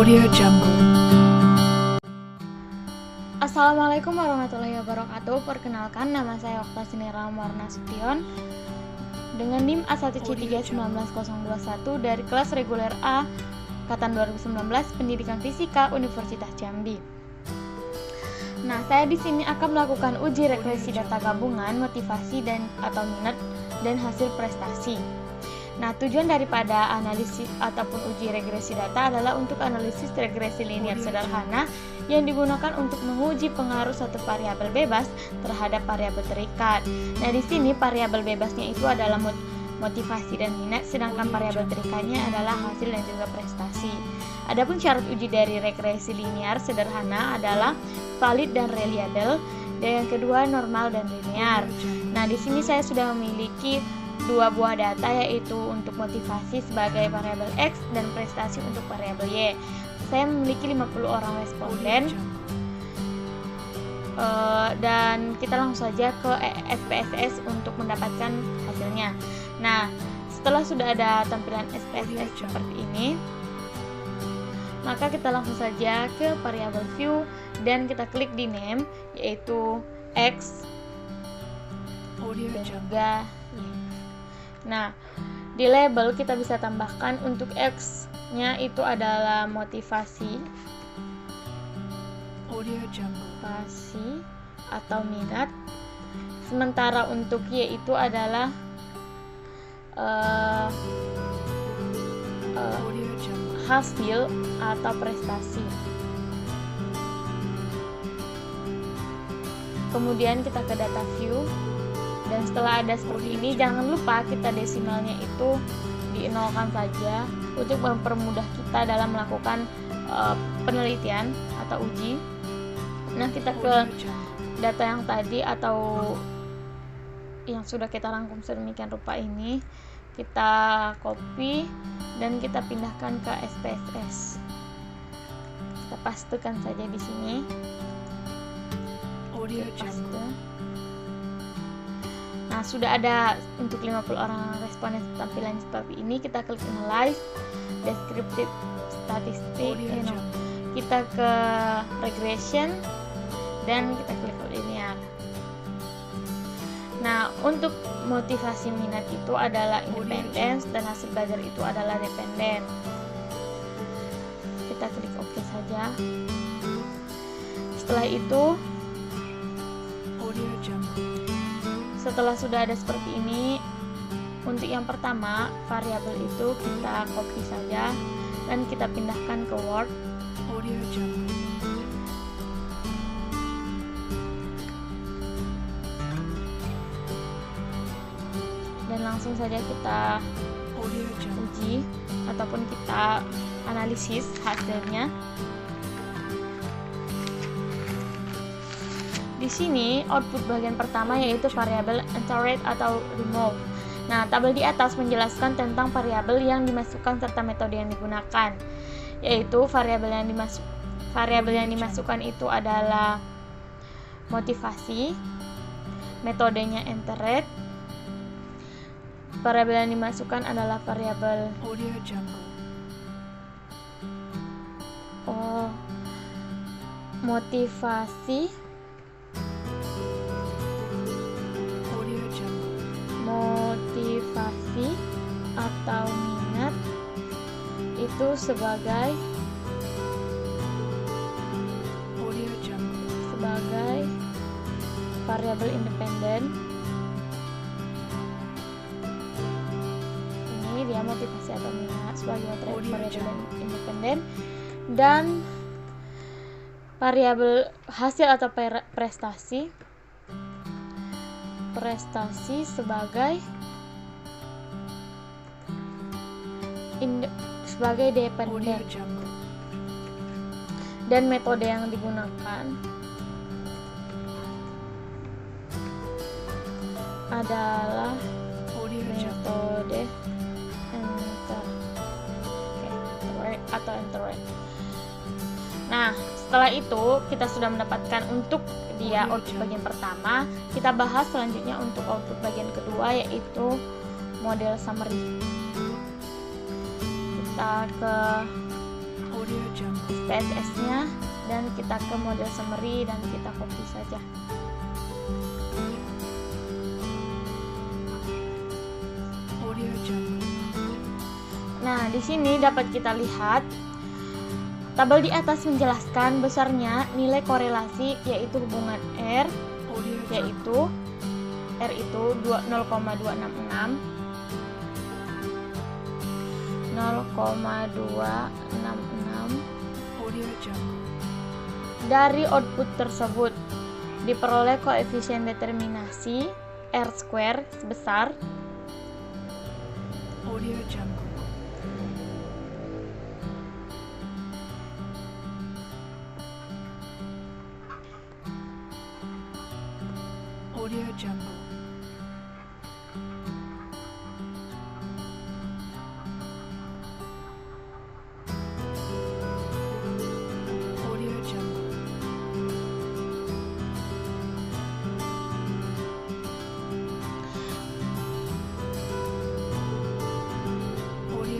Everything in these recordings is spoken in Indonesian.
Audio Jungle. Assalamualaikum warahmatullahi wabarakatuh. Perkenalkan, nama saya Oktasini Ramar Nasution dengan NIM A1C31901 dari kelas reguler A angkatan 2019 Pendidikan Fisika Universitas Jambi. Nah, saya di sini akan melakukan uji regresi data gabungan, motivasi dan atau minat dan hasil prestasi. Nah, tujuan daripada analisis ataupun uji regresi data adalah untuk analisis regresi linear sederhana yang digunakan untuk menguji pengaruh suatu variabel bebas terhadap variabel terikat. Nah, di sini variabel bebasnya itu adalah motivasi dan minat, sedangkan variabel terikatnya adalah hasil dan juga prestasi. Adapun syarat uji dari regresi linear sederhana adalah valid dan reliable, dan yang kedua normal dan linear. Nah, di sini saya sudah memiliki dua buah data, yaitu untuk motivasi sebagai variabel X dan prestasi untuk variabel Y. Saya memiliki 50 orang responden, dan kita langsung saja ke SPSS untuk mendapatkan hasilnya. Nah, setelah sudah ada tampilan SPSS seperti ini, maka kita langsung saja ke variabel view dan kita klik di name, yaitu X dan juga Y. Nah, di label kita bisa tambahkan untuk X-nya itu adalah motivasi atau minat, sementara untuk Y itu adalah hasil atau prestasi. Kemudian kita ke data view. Dan setelah ada seperti ini, jangan lupa kita desimalnya itu di-nolkan saja untuk mempermudah kita dalam melakukan penelitian atau uji. Nah, kita ke data yang tadi atau yang sudah kita rangkum sedemikian rupa ini, kita copy dan kita pindahkan ke SPSS. Kita pastekan saja di sini. Paste. Nah, sudah ada untuk 50 orang responden tampilan seperti ini. Kita klik analyze, descriptive statistik, kita ke regression dan kita klik linear. Nah, untuk motivasi minat itu adalah independence dan hasil belajar itu adalah dependent. Kita klik OK saja. Setelah itu, setelah sudah ada seperti ini, untuk yang pertama variabel itu kita copy saja dan kita pindahkan ke Word. Dan langsung saja kita uji ataupun kita analisis hasilnya. Di sini output bagian pertama yaitu variabel entered atau remove. Nah, tabel di atas menjelaskan tentang variabel yang dimasukkan serta metode yang digunakan. Yaitu variabel yang dimasukkan itu adalah motivasi, metodenya entered. Variabel yang dimasukkan adalah variabel motivasi, atau minat itu sebagai variabel independen. Ini dia motivasi atau minat sebagai variabel independen, dan variabel hasil atau prestasi sebagai dependen, dan metode yang digunakan adalah metode entered. Nah, setelah itu kita sudah mendapatkan untuk dia output bagian pertama. Kita bahas selanjutnya untuk output bagian kedua, yaitu model summary. Kita ke SPSS-nya, dan kita ke model summary dan kita copy saja. Nah, di sini dapat kita lihat tabel di atas menjelaskan besarnya nilai korelasi, yaitu hubungan R, yaitu R itu 0,266 dari output tersebut diperoleh koefisien determinasi R square sebesar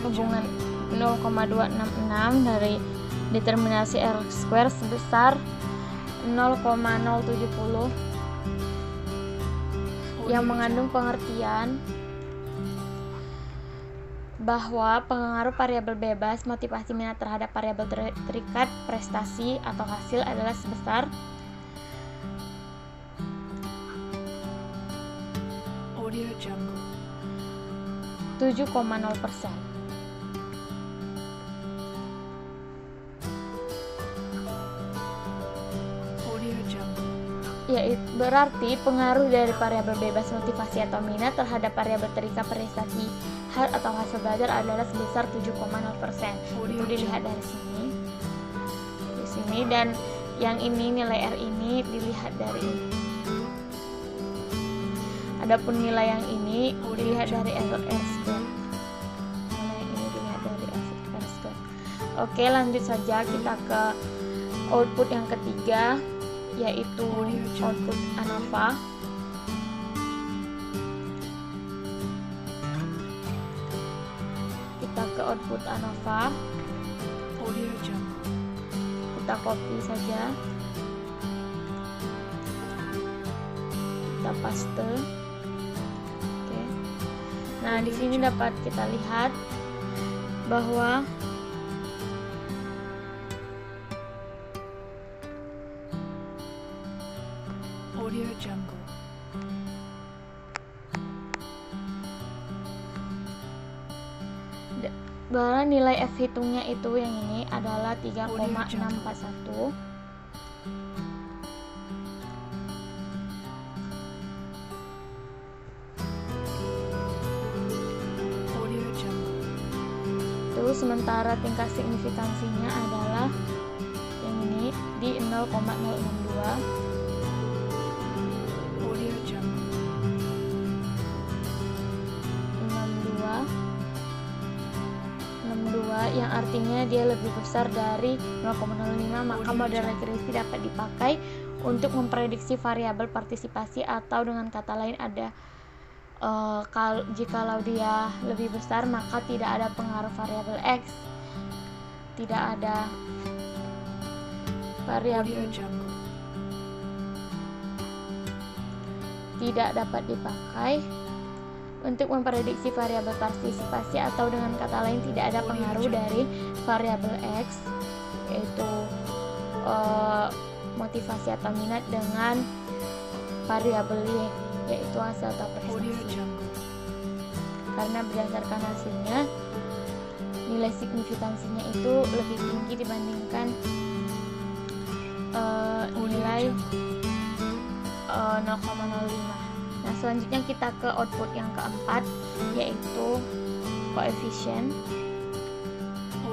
hubungan 0,266 dari determinasi R square sebesar 0,070 yang mengandung pengertian bahwa pengaruh variabel bebas motivasi minat terhadap variabel terikat prestasi atau hasil adalah sebesar 7,0%. Yaitu berarti pengaruh dari variabel bebas motivasi atau minat terhadap variabel terikat prestasi atau hasil belajar adalah sebesar 7,0%. Itu dilihat dari sini. Di sini, dan yang ini nilai R ini dilihat dari ini. Adapun nilai yang ini dilihat dari R square. Nilai ini dilihat dari R square. Oke, lanjut saja kita ke output yang ketiga, yaitu output ANOVA. Kita ke output ANOVA, kita copy saja, kita paste. Oke. Nah, di sini dapat kita lihat bahwa bahwa nilai F hitungnya itu yang ini adalah 3,641. Itu sementara tingkat signifikansinya adalah yang ini di 0,062. Yang artinya dia lebih besar dari 0,05, maka model regresi dapat dipakai untuk memprediksi variabel partisipasi, atau dengan kata lain ada jikalau dia lebih besar maka tidak ada pengaruh variabel X, tidak ada variabel, tidak dapat dipakai untuk memprediksi variabel partisipasi, atau dengan kata lain tidak ada pengaruh dari variabel X, yaitu motivasi atau minat, dengan variabel Y, yaitu hasil atau prestasi. Karena berdasarkan hasilnya nilai signifikansinya itu lebih tinggi dibandingkan nilai 0,05. Nah, selanjutnya kita ke output yang keempat, yaitu koefisien.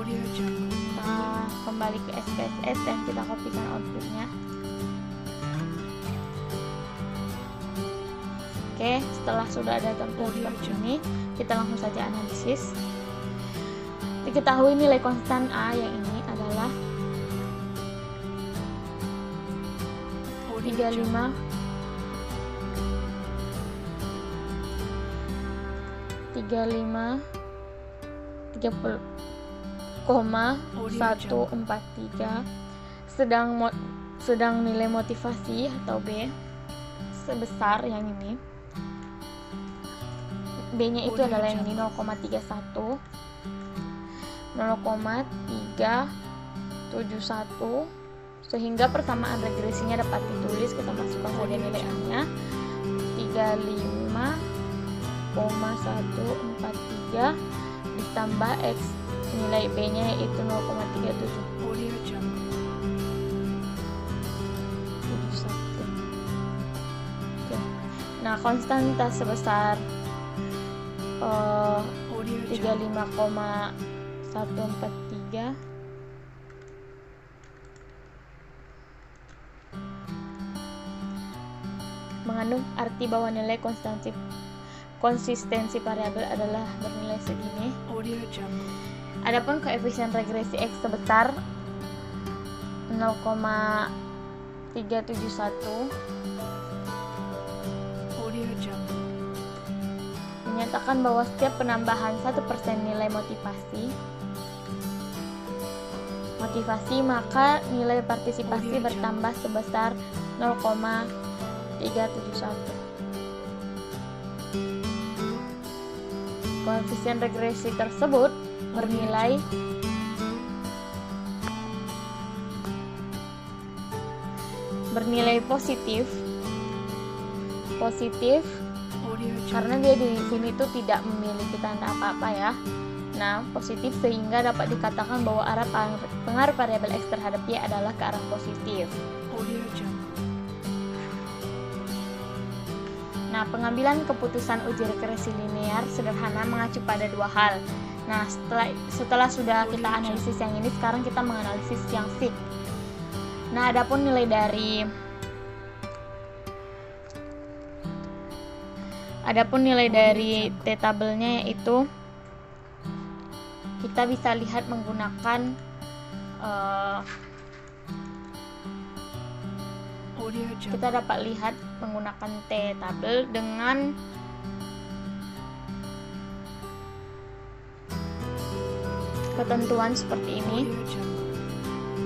Kita kembali ke SPSS dan kita kopikan outputnya. Oke, setelah sudah ada template seperti ini, kita langsung saja analisis. Diketahui nilai konstan A yang ini adalah 35 30,5 0,143, sedang nilai motivasi atau B sebesar yang ini. B-nya itu adalah yang ini 0,31, 0,371, sehingga persamaan regresinya dapat ditulis. Kita masukkan saja nilai A-nya 35,143 ditambah X nilai B-nya yaitu 0,3771. Nah, konstanta sebesar 35,143 mengandung arti bahwa nilai konsistensi variabel adalah bernilai segini. Adapun koefisien regresi X sebesar 0,371 menyatakan bahwa setiap penambahan 1% nilai motivasi maka nilai partisipasi bertambah sebesar 0,371. Koefisien regresi tersebut bernilai positif karena dia di sini tuh tidak memiliki tanda apa-apa ya. Nah, positif sehingga dapat dikatakan bahwa arah pengaruh variabel X terhadap Y adalah ke arah positif. Nah, pengambilan keputusan uji regresi linear sederhana mengacu pada dua hal. Nah, setelah sudah kita analisis yang ini, sekarang kita menganalisis yang SIG. Nah, adapun nilai dari T-tabelnya yaitu kita bisa lihat menggunakan kita dapat lihat menggunakan T-tabel dengan ketentuan seperti ini.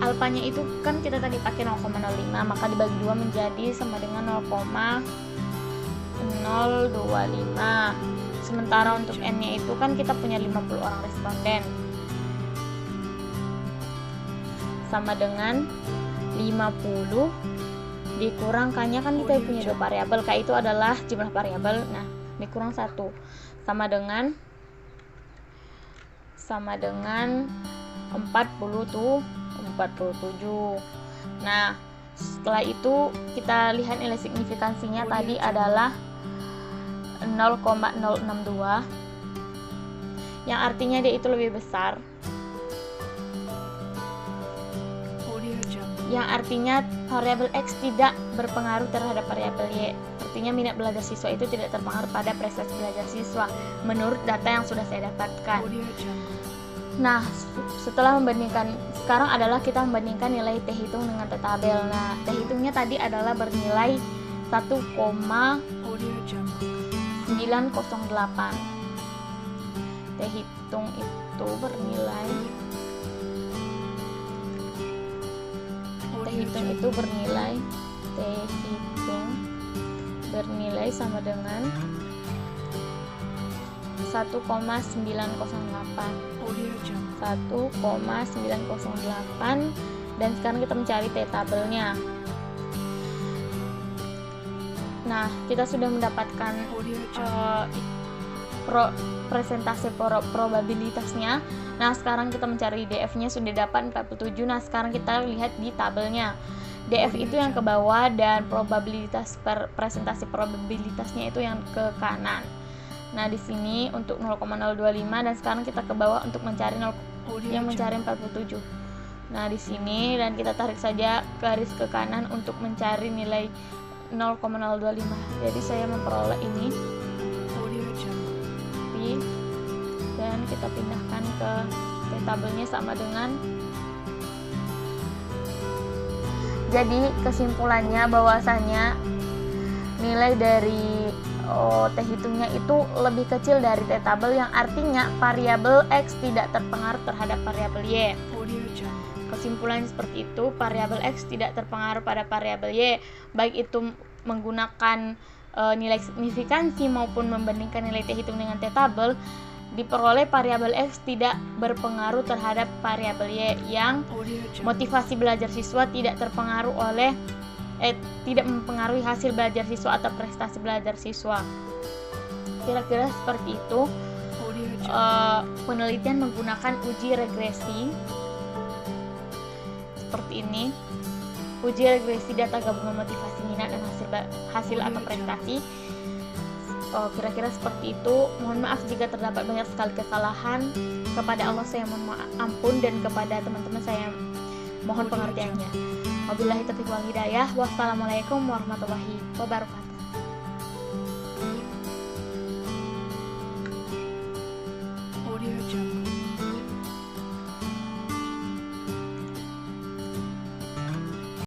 Alfanya itu kan kita tadi pakai 0,05, maka dibagi 2 menjadi sama dengan 0,025. Sementara untuk N-nya itu kan kita punya 50 orang responden, sama dengan 50 dikurangkannya kan kita punya 2 variabel, kayak itu adalah jumlah variabel. Nah, dikurang 1 sama dengan 47. Nah, setelah itu kita lihat nilai signifikansinya tadi adalah 0,062, yang artinya dia itu lebih besar, yang artinya variabel X tidak berpengaruh terhadap variabel Y. Artinya minat belajar siswa itu tidak terpengaruh pada prestasi belajar siswa menurut data yang sudah saya dapatkan. Nah, setelah membandingkan, sekarang adalah kita membandingkan nilai T hitung dengan T-tabel. Nah, T hitungnya tadi adalah bernilai 1,908. T hitung itu bernilai sama dengan 1,908. Dan sekarang kita mencari T-tabelnya. Nah, kita sudah mendapatkan presentasi probabilitasnya. Nah, sekarang kita mencari DF-nya sudah dapat 47. Nah, sekarang kita lihat di tabelnya. DF itu yang ke bawah dan presentasi probabilitasnya itu yang ke kanan. Nah, di sini untuk 0,025 dan sekarang kita ke bawah untuk mencari 47. Nah, di sini dan kita tarik saja garis ke kanan untuk mencari nilai 0,025. Jadi saya memperoleh ini. Dan kita pindahkan ke tabelnya sama dengan. Jadi kesimpulannya bahwasanya nilai dari T hitungnya itu lebih kecil dari T tabel, yang artinya variabel X tidak terpengaruh terhadap variabel Y. Kesimpulannya seperti itu, variabel X tidak terpengaruh pada variabel Y, baik itu menggunakan nilai signifikansi maupun membandingkan nilai T hitung dengan T tabel. Diperoleh variabel X tidak berpengaruh terhadap variabel Y, yang motivasi belajar siswa tidak terpengaruh oleh tidak mempengaruhi hasil belajar siswa atau prestasi belajar siswa. Kira-kira seperti itu. Penelitian menggunakan uji regresi seperti ini. Uji regresi data gabungan motivasi minat dan hasil atau prestasi. Kira-kira seperti itu. Mohon maaf jika terdapat banyak sekali kesalahan. Kepada Allah saya mohon ampun, dan kepada teman-teman saya mohon pengertiannya. Wabillahi taufiq wal hidayah. Wassalamualaikum warahmatullahi wabarakatuh.